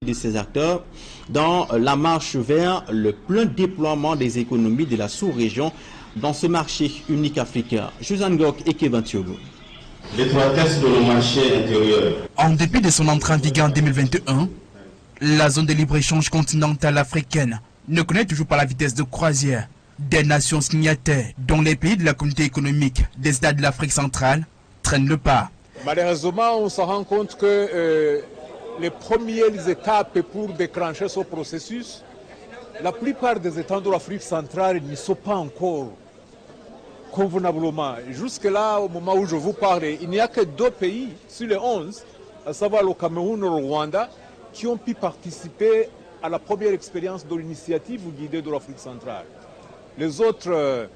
de ces acteurs dans la marche vers le plein déploiement des économies de la sous-région dans ce marché unique africain. José Ngok et Kevin Thiogo. L'étroitesse de nos marchés intérieurs. En dépit de son entrée en vigueur en 2021, la zone de libre-échange continentale africaine ne connaît toujours pas la vitesse de croisière des nations signataires, dont les pays de la communauté économique des États de l'Afrique centrale traînent le pas. Malheureusement, on se rend compte que les premières étapes pour déclencher ce processus, la plupart des États de l'Afrique centrale n'y sont pas encore convenablement. Jusque-là, au moment où je vous parle, il n'y a que 2 pays sur les 11, à savoir le Cameroun et le Rwanda, qui ont pu participer à la première expérience de l'initiative guidée de l'Afrique centrale. Les autres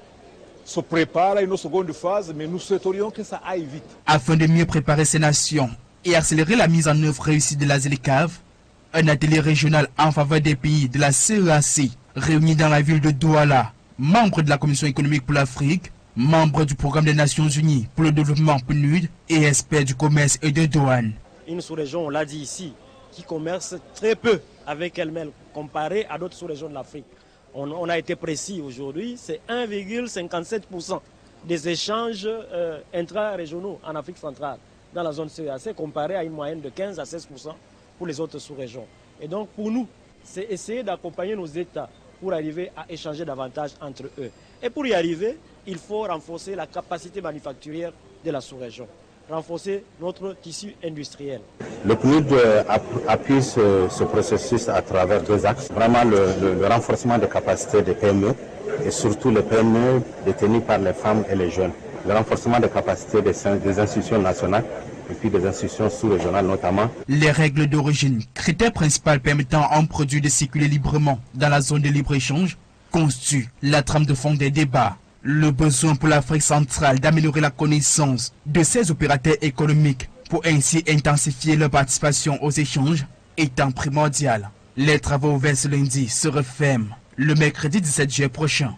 se préparent à une seconde phase, mais nous souhaiterions que ça aille vite. Afin de mieux préparer ces nations et accélérer la mise en œuvre réussie de la ZLECAf, un atelier régional en faveur des pays de la CEAC, réuni dans la ville de Douala, membre de la Commission économique pour l'Afrique, membre du programme des Nations Unies pour le développement PNUD et expert du commerce et de douane. Une sous-région, on l'a dit ici, qui commerce très peu avec elle-même comparé à d'autres sous-régions de l'Afrique. On a été précis aujourd'hui, c'est 1,57% des échanges intra-régionaux en Afrique centrale dans la zone CEAC comparé à une moyenne de 15 à 16% pour les autres sous-régions. Et donc pour nous, c'est essayer d'accompagner nos États pour arriver à échanger davantage entre eux. Et pour y arriver, il faut renforcer la capacité manufacturière de la sous-région, renforcer notre tissu industriel. Le PNUD appuie ce processus à travers 2 axes. Vraiment le renforcement des capacités des PME et surtout les PME détenues par les femmes et les jeunes. Le renforcement des capacités des institutions nationales et puis des institutions sous-régionales notamment. Les règles d'origine, critères principaux permettant à un produit de circuler librement dans la zone de libre-échange, constituent la trame de fond des débats. Le besoin pour l'Afrique centrale d'améliorer la connaissance de ses opérateurs économiques pour ainsi intensifier leur participation aux échanges étant primordial. Les travaux ouverts ce lundi se referment le mercredi 17 juillet prochain.